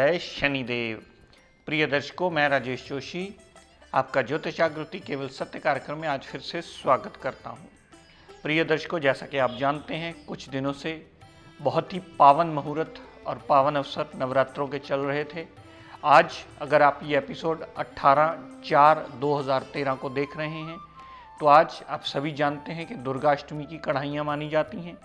जय शनिदेव। प्रिय दर्शकों, मैं राजेश जोशी आपका ज्योतिष जागृति केवल सत्य कार्यक्रम में आज फिर से स्वागत करता हूं। प्रिय दर्शकों, जैसा कि आप जानते हैं, कुछ दिनों से बहुत ही पावन मुहूर्त और पावन अवसर नवरात्रों के चल रहे थे। आज अगर आप ये एपिसोड 18/4/2013 को देख रहे हैं तो आज आप सभी जानते हैं कि दुर्गाष्टमी की कढ़ाइयाँ मानी जाती हैं,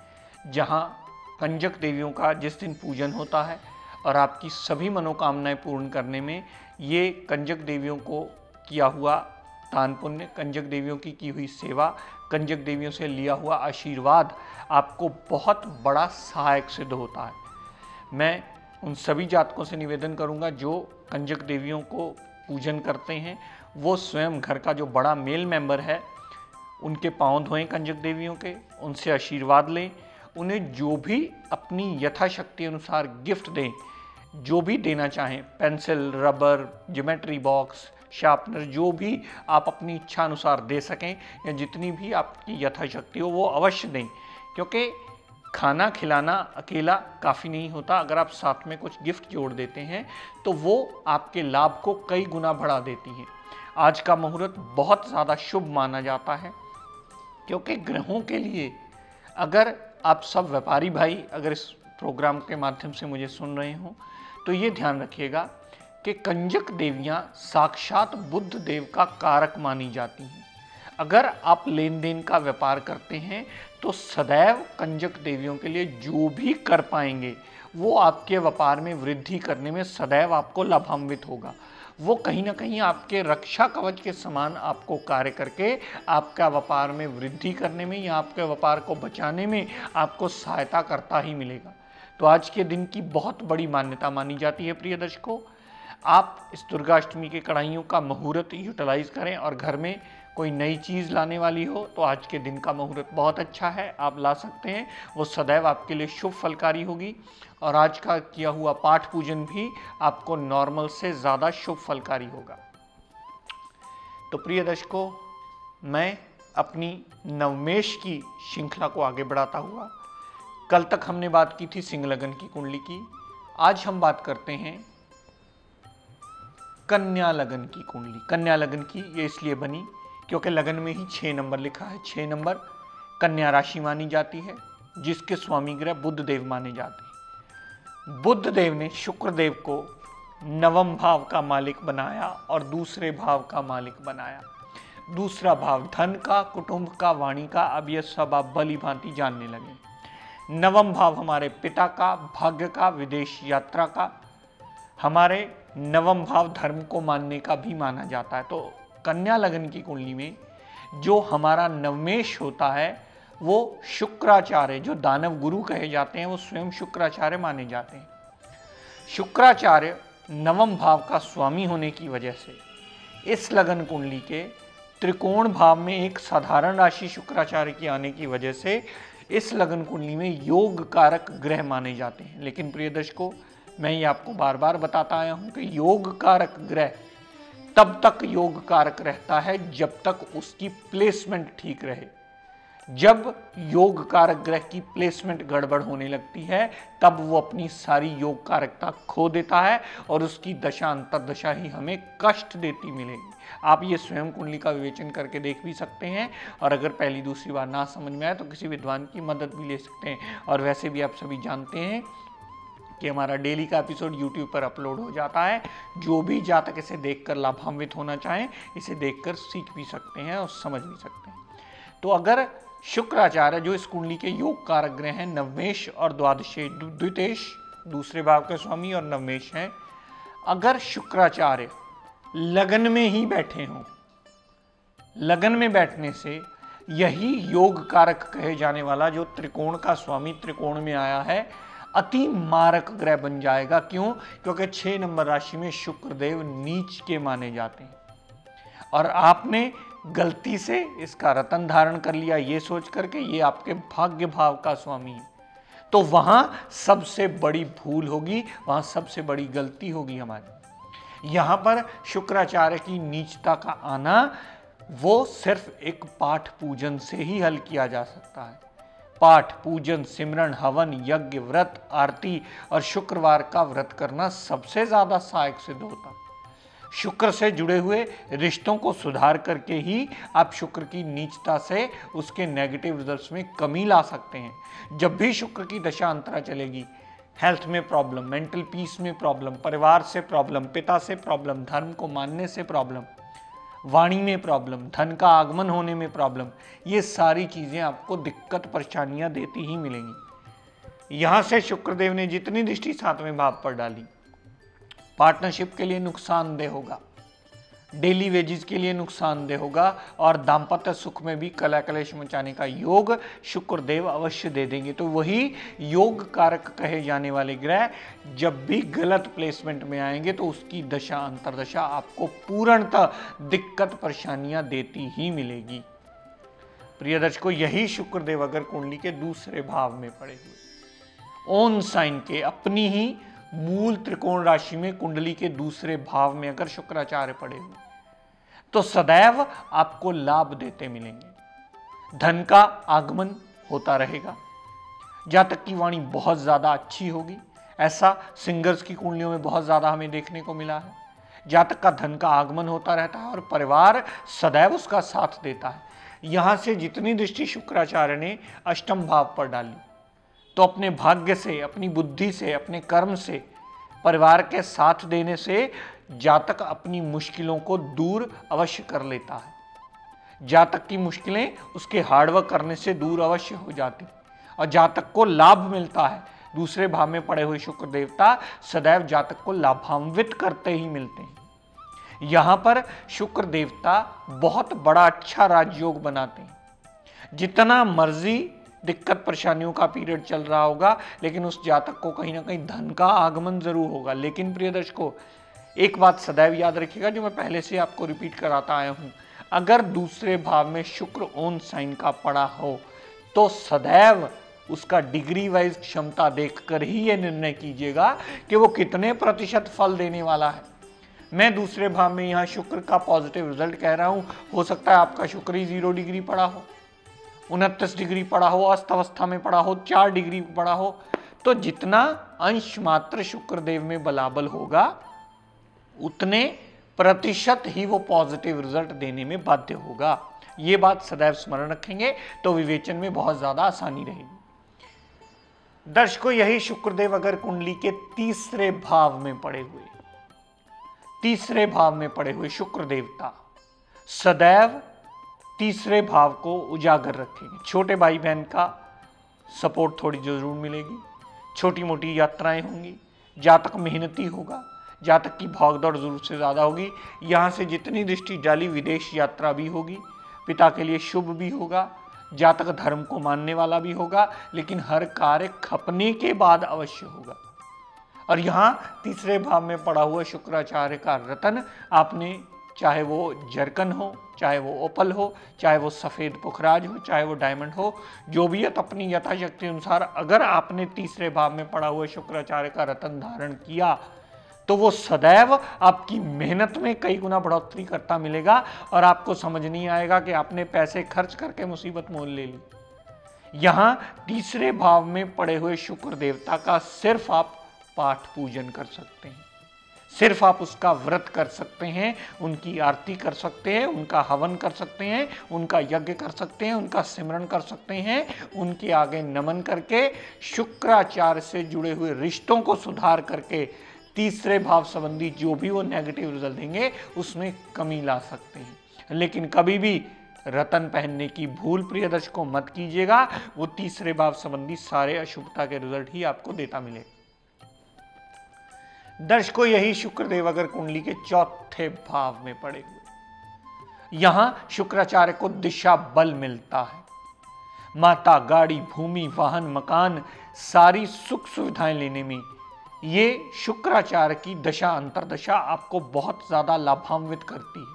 जहाँ कंजक देवियों का जिस दिन पूजन होता है और आपकी सभी मनोकामनाएं पूर्ण करने में ये कंजक देवियों को किया हुआ दान पुण्य, कंजक देवियों की हुई सेवा, कंजक देवियों से लिया हुआ आशीर्वाद आपको बहुत बड़ा सहायक सिद्ध होता है। मैं उन सभी जातकों से निवेदन करूंगा जो कंजक देवियों को पूजन करते हैं, वो स्वयं घर का जो बड़ा मेल मेंबर है उनके पांव धोएं कंजक देवियों के, उनसे आशीर्वाद लें, उन्हें जो भी अपनी यथाशक्ति अनुसार गिफ्ट दें, जो भी देना चाहें, pencil, rubber, geometry box, sharpener, जो भी आप अपनी इच्छा अनुसार दे सकें या जितनी भी आपकी यथाशक्ति हो वो अवश्य दें, क्योंकि खाना खिलाना अकेला काफ़ी नहीं होता। अगर आप साथ में कुछ गिफ्ट जोड़ देते हैं तो वो आपके लाभ को कई गुना बढ़ा देती हैं। आज का मुहूर्त बहुत ज़्यादा शुभ माना जाता है, क्योंकि ग्रहों के लिए, अगर आप सब व्यापारी भाई अगर इस प्रोग्राम के माध्यम से मुझे सुन रहे हो तो ये ध्यान रखिएगा कि कंजक देवियाँ साक्षात बुद्ध देव का कारक मानी जाती हैं। अगर आप लेन देन का व्यापार करते हैं तो सदैव कंजक देवियों के लिए जो भी कर पाएंगे वो आपके व्यापार में वृद्धि करने में सदैव आपको लाभान्वित होगा। वो कहीं ना कहीं आपके रक्षा कवच के समान आपको कार्य करके आपका व्यापार में वृद्धि करने में या आपके व्यापार को बचाने में आपको सहायता करता ही मिलेगा। तो आज के दिन की बहुत बड़ी मान्यता मानी जाती है। प्रिय दर्शकों, आप इस दुर्गाष्टमी के कढ़ाइयों का मुहूर्त यूटिलाइज करें और घर में कोई नई चीज़ लाने वाली हो तो आज के दिन का मुहूर्त बहुत अच्छा है, आप ला सकते हैं। वो सदैव आपके लिए शुभ फलकारी होगी और आज का किया हुआ पाठ पूजन भी आपको नॉर्मल से ज़्यादा शुभ फलकारी होगा। तो प्रिय दर्शकों, मैं अपनी नवमेश की श्रृंखला को आगे बढ़ाता हुआ, कल तक हमने बात की थी सिंह लगन की कुंडली की, आज हम बात करते हैं कन्या लगन की कुंडली। कन्या लगन की ये इसलिए बनी क्योंकि लगन में ही 6 नंबर लिखा है। 6 नंबर कन्या राशि मानी जाती है, जिसके स्वामी ग्रह बुध देव माने जाते हैं। बुध देव ने शुक्र देव को नवम भाव का मालिक बनाया और दूसरे भाव का मालिक बनाया। दूसरा भाव धन का, कुटुंब का, वाणी का। अब यह सब आप भली भांति जानने लगे। नवम भाव हमारे पिता का, भाग्य का, विदेश यात्रा का। हमारे नवम भाव धर्म को मानने का भी माना जाता है। तो कन्या लगन की कुंडली में जो हमारा नवमेश होता है वो शुक्राचार्य, जो दानव गुरु कहे जाते हैं, वो स्वयं शुक्राचार्य माने जाते हैं। शुक्राचार्य नवम भाव का स्वामी होने की वजह से इस लगन कुंडली के त्रिकोण भाव में एक साधारण राशि शुक्राचार्य की आने की वजह से इस लगन कुंडली में योग कारक ग्रह माने जाते हैं। लेकिन प्रिय दर्शकों, मैं ये आपको बार बार बताता आया हूं कि योग कारक ग्रह तब तक योग कारक रहता है जब तक उसकी प्लेसमेंट ठीक रहे। जब योग कारक ग्रह की प्लेसमेंट गड़बड़ होने लगती है तब वो अपनी सारी योग कारकता खो देता है और उसकी दशा अंतर्दशा ही हमें कष्ट देती मिलेगी। आप ये स्वयं कुंडली का विवेचन करके देख भी सकते हैं और अगर पहली दूसरी बार ना समझ में आए तो किसी विद्वान की मदद भी ले सकते हैं। और वैसे भी आप सभी जानते हैं कि हमारा डेली का एपिसोड YouTube पर अपलोड हो जाता है। जो भी जातक इसे देखकर लाभान्वित होना चाहें, इसे देखकर सीख भी सकते हैं और समझ भी सकते हैं। तो अगर शुक्राचार्य, जो इस कुंडली के योग कारक ग्रह हैं, नवमेश और द्वादशेश, द्वितेश दूसरे भाव के स्वामी और नवमेश हैं, अगर शुक्राचार्य लगन में ही बैठे हों, लगन में बैठने से यही योग कारक कहे जाने वाला जो त्रिकोण का स्वामी त्रिकोण में आया है अति मारक ग्रह बन जाएगा। क्यों? क्योंकि 6 नंबर राशि में शुक्रदेव नीच के माने जाते हैं और आपने गलती से इसका रतन धारण कर लिया ये सोच करके ये आपके भाग्य भाव का स्वामी है, तो वहां सबसे बड़ी भूल होगी, वहां सबसे बड़ी गलती होगी हमारी। यहां पर शुक्राचार्य की नीचता का आना वो सिर्फ एक पाठ पूजन से ही हल किया जा सकता है। पाठ, पूजन, सिमरन, हवन, यज्ञ, व्रत, आरती और शुक्रवार का व्रत करना सबसे ज्यादा सहायक सिद्ध होता है। शुक्र से जुड़े हुए रिश्तों को सुधार करके ही आप शुक्र की नीचता से उसके नेगेटिव रिजल्ट्स में कमी ला सकते हैं। जब भी शुक्र की दशा अंतरा चलेगी, हेल्थ में प्रॉब्लम, मेंटल पीस में प्रॉब्लम, परिवार से प्रॉब्लम, पिता से प्रॉब्लम, धर्म को मानने से प्रॉब्लम, वाणी में प्रॉब्लम, धन का आगमन होने में प्रॉब्लम, ये सारी चीजें आपको दिक्कत परेशानियां देती ही मिलेंगी। यहां से शुक्रदेव ने जितनी दृष्टि 7वें भाव पर डाली, पार्टनरशिप के लिए नुकसानदेह होगा, डेली वेजेस के लिए नुकसानदेह होगा और दाम्पत्य सुख में भी कलह कलेश मचाने का योग शुक्रदेव अवश्य दे देंगे। तो वही योग कारक कहे जाने वाले ग्रह जब भी गलत प्लेसमेंट में आएंगे तो उसकी दशा अंतरदशा आपको पूर्णतः दिक्कत परेशानियां देती ही मिलेगी। प्रिय दर्शकों, यही शुक्रदेव अगर कुंडली के दूसरे भाव में पड़े हुए, ओन साइन के अपनी ही मूल त्रिकोण राशि में कुंडली के दूसरे भाव में अगर शुक्राचार्य पड़े हुए, तो सदैव आपको लाभ देते मिलेंगे। धन का आगमन होता रहेगा, जातक की वाणी बहुत ज्यादा अच्छी होगी। ऐसा सिंगर्स की कुंडलियों में बहुत ज्यादा हमें देखने को मिला है। जातक का धन का आगमन होता रहता है और परिवार सदैव उसका साथ देता है। यहां से जितनी दृष्टि शुक्राचार्य ने अष्टम भाव पर डाली, तो अपने भाग्य से, अपनी बुद्धि से, अपने कर्म से, परिवार के साथ देने से जातक अपनी मुश्किलों को दूर अवश्य कर लेता है। जातक की मुश्किलें उसके हार्डवर्क करने से दूर अवश्य हो जाती और जातक को लाभ मिलता है। दूसरे भाव में पड़े हुए शुक्र देवता सदैव जातक को लाभान्वित करते ही मिलते हैं। यहां पर शुक्र देवता बहुत बड़ा अच्छा राजयोग बनाते हैं। जितना मर्जी दिक्कत परेशानियों का पीरियड चल रहा होगा, लेकिन उस जातक को कहीं ना कहीं धन का आगमन जरूर होगा। लेकिन प्रिय दर्शकों, एक बात सदैव याद रखिएगा जो मैं पहले से आपको रिपीट कराता आया हूं, अगर दूसरे भाव में शुक्र ओन साइन का पड़ा हो तो सदैव उसका डिग्री वाइज क्षमता देखकर ही यह निर्णय कीजिएगा कि वो कितने प्रतिशत फल देने वाला है। मैं दूसरे भाव में यहां शुक्र का पॉजिटिव रिजल्ट कह रहा हूं, हो सकता है आपका शुक्र ही 0 डिग्री पड़ा हो, 29 डिग्री पड़ा हो, अस्त अवस्था में पड़ा हो, 4 डिग्री पड़ा हो, तो जितना अंश मात्र शुक्रदेव में बलाबल होगा उतने प्रतिशत ही वो पॉजिटिव रिजल्ट देने में बाध्य होगा। ये बात सदैव स्मरण रखेंगे तो विवेचन में बहुत ज्यादा आसानी रहेगी। दर्शकों, यही शुक्रदेव अगर कुंडली के तीसरे भाव में पड़े हुए, तीसरे भाव में पड़े हुए शुक्र देवता सदैव तीसरे भाव को उजागर रखेंगे। छोटे भाई बहन का सपोर्ट थोड़ी जरूर मिलेगी, छोटी मोटी यात्राएं होंगी, जातक मेहनती होगा, जातक की भागदौड़ जरूर से ज्यादा होगी। यहां से जितनी दृष्टि डाली विदेश यात्रा भी होगी, पिता के लिए शुभ भी होगा, जातक धर्म को मानने वाला भी होगा, लेकिन हर कार्य खपने के बाद अवश्य होगा। और यहां तीसरे भाव में पड़ा हुआ शुक्राचार्य का रतन, आपने चाहे वो जरकन हो, चाहे वो ओपल हो, चाहे वो सफेद पुखराज हो, चाहे वो डायमंड हो, जो भी अपनी यथाशक्ति अनुसार अगर आपने तीसरे भाव में पड़ा हुआ शुक्राचार्य का रतन धारण किया तो वो सदैव आपकी मेहनत में कई गुना बढ़ोतरी करता मिलेगा और आपको समझ नहीं आएगा कि आपने पैसे खर्च करके मुसीबत मोल ले ली। यहां तीसरे भाव में पड़े हुए शुक्र देवता का सिर्फ आप पाठ पूजन कर सकते हैं, सिर्फ आप उसका व्रत कर सकते हैं, उनकी आरती कर सकते हैं, उनका हवन कर सकते हैं, उनका यज्ञ कर सकते हैं, उनका सिमरन कर सकते हैं, उनके आगे नमन करके शुक्राचार्य से जुड़े हुए रिश्तों को सुधार करके तीसरे भाव संबंधी जो भी वो नेगेटिव रिजल्ट देंगे उसमें कमी ला सकते हैं। लेकिन कभी भी रतन पहनने की भूल प्रिय दर्शकों मत कीजिएगा, वो तीसरे भाव संबंधी सारे अशुभता के रिजल्ट ही आपको देता मिलेगा। दर्शकों, यही शुक्रदेव अगर कुंडली के चौथे भाव में पड़े हुए, यहां शुक्राचार्य को दिशा बल मिलता है। माता, गाड़ी, भूमि, वाहन, मकान, सारी सुख सुविधाएं लेने में ये शुक्राचार्य की दशा अंतरदशा आपको बहुत ज्यादा लाभान्वित करती है।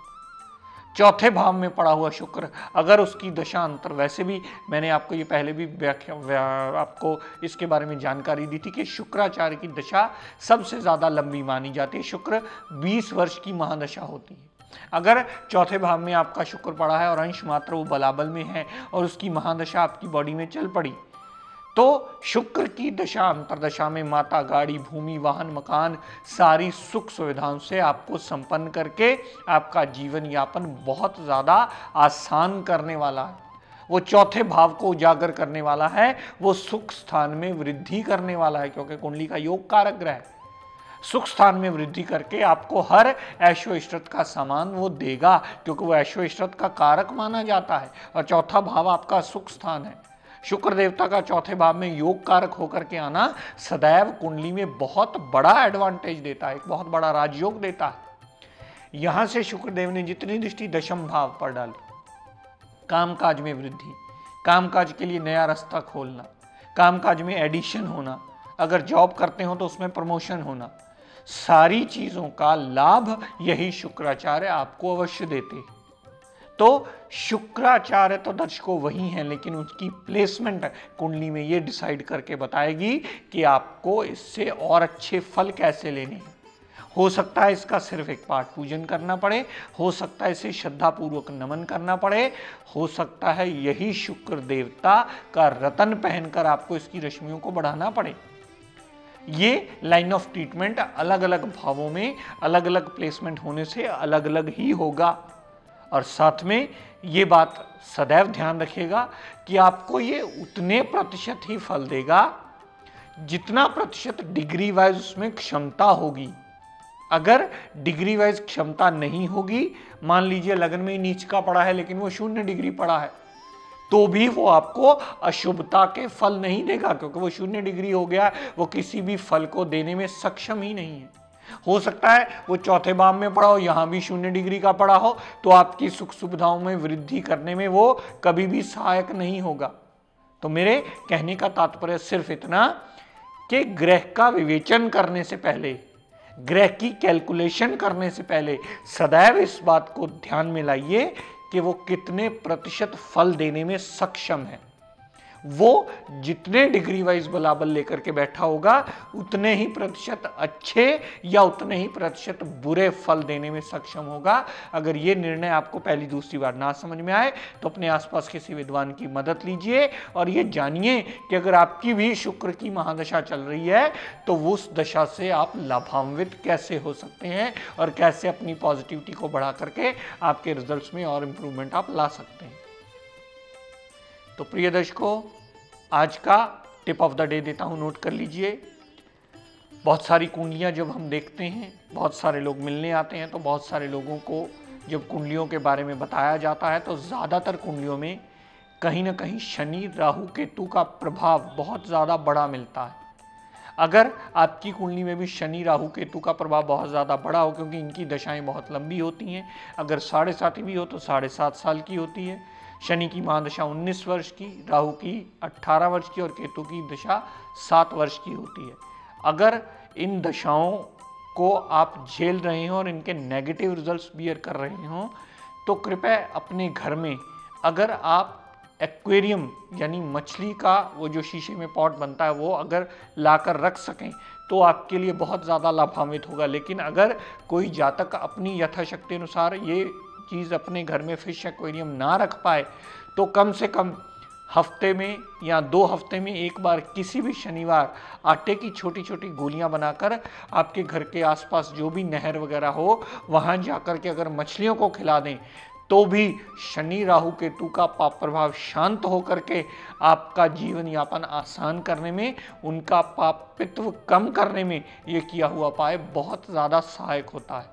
चौथे भाव में पड़ा हुआ शुक्र अगर उसकी दशा अंतर, वैसे भी मैंने आपको ये पहले भी आपको इसके बारे में जानकारी दी थी कि शुक्राचार्य की दशा सबसे ज्यादा लंबी मानी जाती है। शुक्र 20 वर्ष की महादशा होती है। अगर चौथे भाव में आपका शुक्र पड़ा है और अंश मात्र वो बलाबल में है और उसकी महादशा आपकी बॉडी में चल पड़ी तो शुक्र की दशा अंतरदशा में माता, गाड़ी, भूमि, वाहन, मकान, सारी सुख सुविधाओं से आपको संपन्न करके आपका जीवन यापन बहुत ज़्यादा आसान करने वाला है। वो चौथे भाव को उजागर करने वाला है, वो सुख स्थान में वृद्धि करने वाला है, क्योंकि कुंडली का योग कारक ग्रह है। सुख स्थान में वृद्धि करके आपको हर ऐशो इष्टत का सामान वो देगा, क्योंकि वो ऐशो इष्टत का कारक माना जाता है और चौथा भाव आपका सुख स्थान है। शुक्र देवता का चौथे भाव में योग कारक होकर के आना सदैव कुंडली में बहुत बड़ा एडवांटेज देता है, एक बहुत बड़ा राजयोग देता है। यहां से शुक्रदेव ने जितनी दृष्टि दशम भाव पर डाली, कामकाज में वृद्धि, कामकाज के लिए नया रास्ता खोलना, कामकाज में एडिशन होना, अगर जॉब करते हो तो उसमें प्रमोशन होना, सारी चीजों का लाभ यही शुक्राचार्य आपको अवश्य देते हैं। तो शुक्राचार्य तो दर्शकों वही हैं, लेकिन उसकी प्लेसमेंट कुंडली में ये डिसाइड करके बताएगी कि आपको इससे और अच्छे फल कैसे लेने हैं। हो सकता है इसका सिर्फ एक पाठ पूजन करना पड़े, हो सकता है इसे श्रद्धापूर्वक नमन करना पड़े, हो सकता है यही शुक्र देवता का रतन पहनकर आपको इसकी रश्मियों को बढ़ाना पड़े। ये लाइन ऑफ ट्रीटमेंट अलग अलग भावों में अलग अलग प्लेसमेंट होने से अलग अलग ही होगा। और साथ में ये बात सदैव ध्यान रखिएगा कि आपको ये उतने प्रतिशत ही फल देगा जितना प्रतिशत डिग्री वाइज उसमें क्षमता होगी। अगर डिग्री वाइज क्षमता नहीं होगी, मान लीजिए लगन में नीच का पड़ा है लेकिन वो 0 डिग्री पड़ा है, तो भी वो आपको अशुभता के फल नहीं देगा, क्योंकि वो 0 डिग्री हो गया, वो किसी भी फल को देने में सक्षम ही नहीं है। हो सकता है वो चौथे भाव में पड़ा हो, यहां भी 0 डिग्री का पड़ा हो, तो आपकी सुख सुविधाओं में वृद्धि करने में वो कभी भी सहायक नहीं होगा। तो मेरे कहने का तात्पर्य सिर्फ इतना कि ग्रह का विवेचन करने से पहले, ग्रह की कैलकुलेशन करने से पहले सदैव इस बात को ध्यान में लाइए कि वो कितने प्रतिशत फल देने में सक्षम है। वो जितने डिग्री वाइज बलाबल लेकर के बैठा होगा उतने ही प्रतिशत अच्छे या उतने ही प्रतिशत बुरे फल देने में सक्षम होगा। अगर ये निर्णय आपको पहली दूसरी बार ना समझ में आए तो अपने आसपास किसी विद्वान की मदद लीजिए और ये जानिए कि अगर आपकी भी शुक्र की महादशा चल रही है तो उस दशा से आप लाभान्वित कैसे हो सकते हैं और कैसे अपनी पॉजिटिविटी को बढ़ा करके आपके रिजल्ट्स में और इंप्रूवमेंट आप ला सकते हैं। तो प्रिय दर्शकों, आज का टिप ऑफ द डे देता हूं, नोट कर लीजिए। बहुत सारी कुंडलियां जब हम देखते हैं, बहुत सारे लोग मिलने आते हैं, तो बहुत सारे लोगों को जब कुंडलियों के बारे में बताया जाता है तो ज़्यादातर कुंडलियों में कहीं ना कहीं शनि, राहु, केतु का प्रभाव बहुत ज़्यादा बड़ा मिलता है। अगर आपकी कुंडली में भी शनि, राहु, केतु का प्रभाव बहुत ज़्यादा बड़ा हो, क्योंकि इनकी दशाएं बहुत लंबी होती हैं, अगर 7.5 भी हो तो 7.5 साल की होती है। शनि की महादशा 19 वर्ष की, राहु की 18 वर्ष की और केतु की दशा 7 वर्ष की होती है। अगर इन दशाओं को आप झेल रहे हो और इनके नेगेटिव रिजल्ट्स बियर कर रहे हो तो कृपया अपने घर में अगर आप एक्वेरियम यानी मछली का वो जो शीशे में पॉट बनता है वो अगर लाकर रख सकें तो आपके लिए बहुत ज़्यादा लाभान्वित होगा। लेकिन अगर कोई जातक अपनी यथाशक्ति अनुसार ये चीज़ अपने घर में फिश एक्वेरियम ना रख पाए तो कम से कम हफ्ते में या 2 हफ्ते में एक बार किसी भी शनिवार आटे की छोटी छोटी गोलियां बनाकर आपके घर के आसपास जो भी नहर वगैरह हो वहां जाकर के अगर मछलियों को खिला दें तो भी शनि, राहु, केतु का पाप प्रभाव शांत होकर के आपका जीवन यापन आसान करने में, उनका पापित्व कम करने में ये किया हुआ उपाय बहुत ज़्यादा सहायक होता है।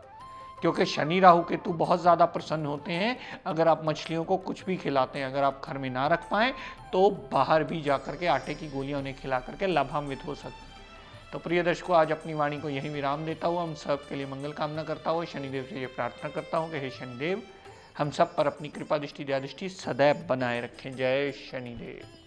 क्योंकि शनि, राहु, केतु बहुत ज़्यादा प्रसन्न होते हैं अगर आप मछलियों को कुछ भी खिलाते हैं। अगर आप घर में ना रख पाएँ तो बाहर भी जाकर के आटे की गोलियां उन्हें खिला करके लाभान्वित हो सकते हैं। तो प्रिय दर्शकों, आज अपनी वाणी को यही विराम देता हुआ हम सब के लिए मंगल कामना करता हुआ शनिदेव से ये प्रार्थना करता हूँ कि हे शनिदेव हम सब पर अपनी कृपा दृष्टि दया दृष्टि सदैव बनाए रखें। जय शनिदेव।